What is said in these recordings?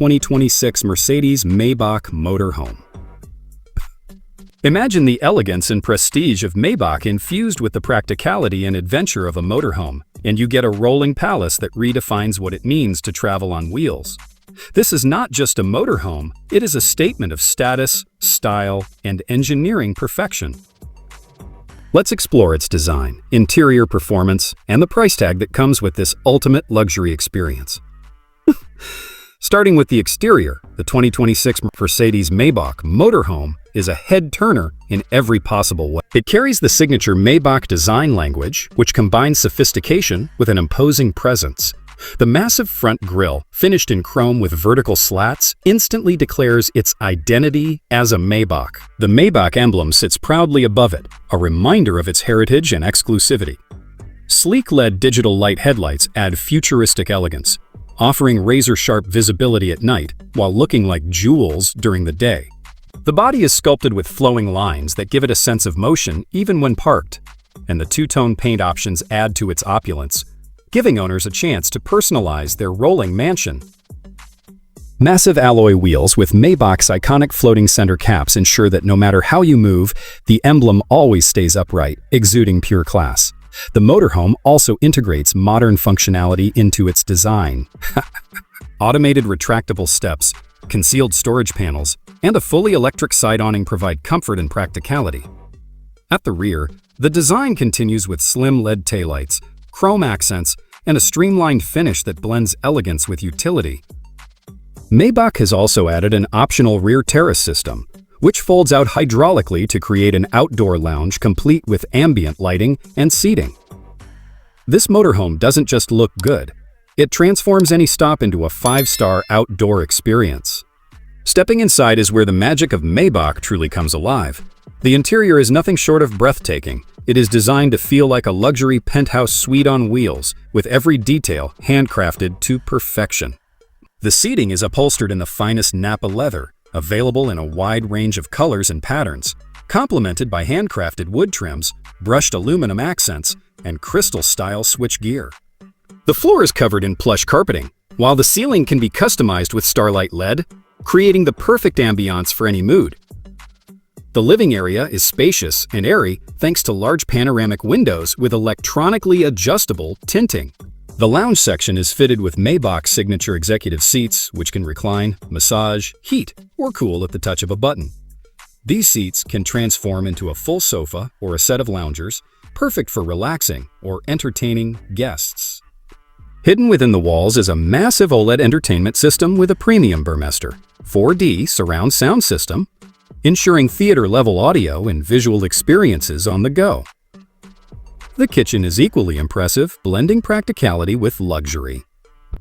2026 Mercedes-Maybach Motorhome. Imagine the elegance and prestige of Maybach infused with the practicality and adventure of a motorhome, and you get a rolling palace that redefines what it means to travel on wheels. This is not just a motorhome, it is a statement of status, style, and engineering perfection. Let's explore its design, interior performance, and the price tag that comes with this ultimate luxury experience. Starting with the exterior, the 2026 Mercedes-Maybach Motorhome is a head-turner in every possible way. It carries the signature Maybach design language, which combines sophistication with an imposing presence. The massive front grille, finished in chrome with vertical slats, instantly declares its identity as a Maybach. The Maybach emblem sits proudly above it, a reminder of its heritage and exclusivity. Sleek LED digital light headlights add futuristic elegance, offering razor-sharp visibility at night while looking like jewels during the day. The body is sculpted with flowing lines that give it a sense of motion even when parked, and the two-tone paint options add to its opulence, giving owners a chance to personalize their rolling mansion. Massive alloy wheels with Maybach's iconic floating center caps ensure that no matter how you move, the emblem always stays upright, exuding pure class. The motorhome also integrates modern functionality into its design. Automated retractable steps, concealed storage panels, and a fully electric side awning provide comfort and practicality. At the rear, the design continues with slim LED taillights, chrome accents, and a streamlined finish that blends elegance with utility. Maybach has also added an optional rear terrace system, which folds out hydraulically to create an outdoor lounge complete with ambient lighting and seating. This motorhome doesn't just look good, it transforms any stop into a 5-star outdoor experience. Stepping inside is where the magic of Maybach truly comes alive. The interior is nothing short of breathtaking. It is designed to feel like a luxury penthouse suite on wheels, with every detail handcrafted to perfection. The seating is upholstered in the finest Nappa leather, available in a wide range of colors and patterns, complemented by handcrafted wood trims, brushed aluminum accents, and crystal-style switchgear. The floor is covered in plush carpeting, while the ceiling can be customized with starlight LED, creating the perfect ambiance for any mood. The living area is spacious and airy thanks to large panoramic windows with electronically adjustable tinting. The lounge section is fitted with Maybach's signature executive seats, which can recline, massage, heat, or cool at the touch of a button. These seats can transform into a full sofa or a set of loungers, perfect for relaxing or entertaining guests. Hidden within the walls is a massive OLED entertainment system with a premium Burmester 4D surround sound system, ensuring theater-level audio and visual experiences on the go. The kitchen is equally impressive, blending practicality with luxury.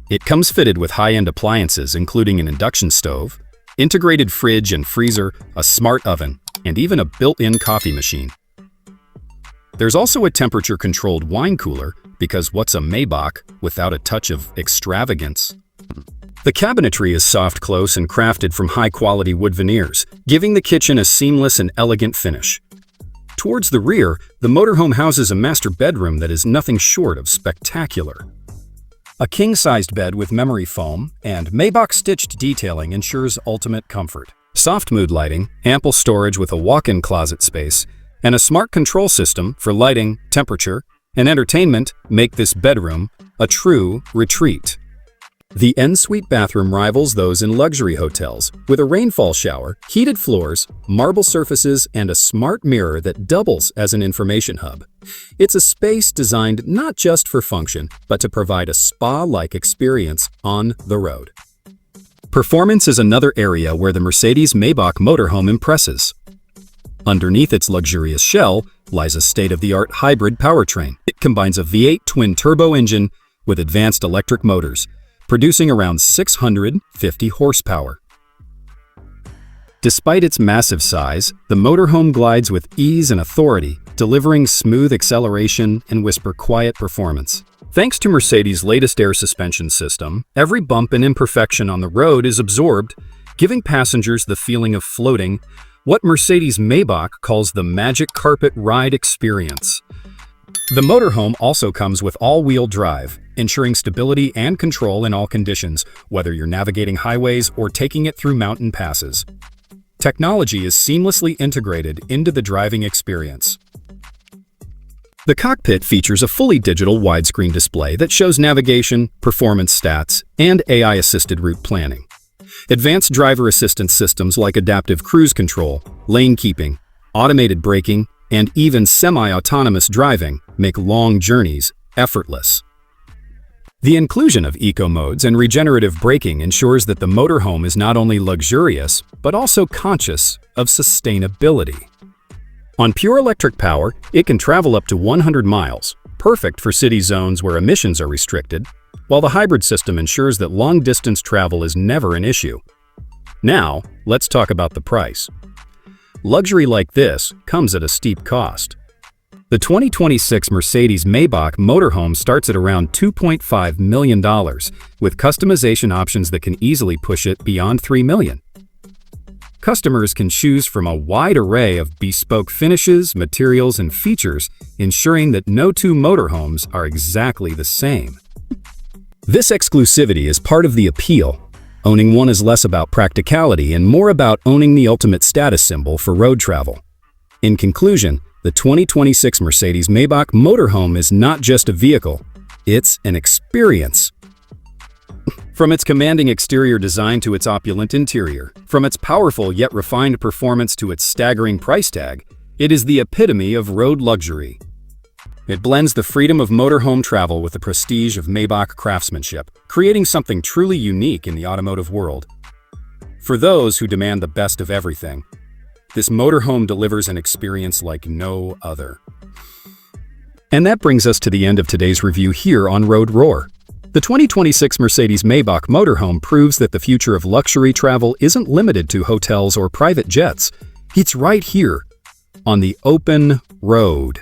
It comes fitted with high-end appliances including an induction stove, integrated fridge and freezer, a smart oven, and even a built-in coffee machine. There's also a temperature-controlled wine cooler, because what's a Maybach without a touch of extravagance? The cabinetry is soft close and crafted from high-quality wood veneers, giving the kitchen a seamless and elegant finish. Towards the rear, the motorhome houses a master bedroom that is nothing short of spectacular. A king-sized bed with memory foam and Maybach-stitched detailing ensures ultimate comfort. Soft mood lighting, ample storage with a walk-in closet space, and a smart control system for lighting, temperature, and entertainment make this bedroom a true retreat. The en-suite bathroom rivals those in luxury hotels, with a rainfall shower, heated floors, marble surfaces, and a smart mirror that doubles as an information hub. It's a space designed not just for function, but to provide a spa-like experience on the road. Performance is another area where the Mercedes-Maybach Motorhome impresses. Underneath its luxurious shell lies a state-of-the-art hybrid powertrain. It combines a V8 twin-turbo engine with advanced electric motors, producing around 650 horsepower. Despite its massive size, the motorhome glides with ease and authority, delivering smooth acceleration and whisper-quiet performance. Thanks to Mercedes' latest air suspension system, every bump and imperfection on the road is absorbed, giving passengers the feeling of floating, what Mercedes-Maybach calls the magic carpet ride experience. The motorhome also comes with all-wheel drive, ensuring stability and control in all conditions, whether you're navigating highways or taking it through mountain passes. Technology is seamlessly integrated into the driving experience. The cockpit features a fully digital widescreen display that shows navigation, performance stats, and AI-assisted route planning. Advanced driver assistance systems like adaptive cruise control, lane keeping, automated braking, and even semi-autonomous driving make long journeys effortless. The inclusion of eco modes and regenerative braking ensures that the motorhome is not only luxurious, but also conscious of sustainability. On pure electric power, it can travel up to 100 miles, perfect for city zones where emissions are restricted, while the hybrid system ensures that long-distance travel is never an issue. Now, let's talk about the price. Luxury like this comes at a steep cost. The 2026 Mercedes-Maybach Motorhome starts at around $2.5 million, with customization options that can easily push it beyond $3 million. Customers can choose from a wide array of bespoke finishes, materials, and features, ensuring that no two motorhomes are exactly the same. This exclusivity is part of the appeal. Owning one is less about practicality and more about owning the ultimate status symbol for road travel. In conclusion, the 2026 Mercedes-Maybach Motorhome is not just a vehicle, it's an experience. From its commanding exterior design to its opulent interior, from its powerful yet refined performance to its staggering price tag, it is the epitome of road luxury. It blends the freedom of motorhome travel with the prestige of Maybach craftsmanship, creating something truly unique in the automotive world. For those who demand the best of everything, this motorhome delivers an experience like no other. And that brings us to the end of today's review here on Road Roar. The 2026 Mercedes-Maybach Motorhome proves that the future of luxury travel isn't limited to hotels or private jets. It's right here, on the open road.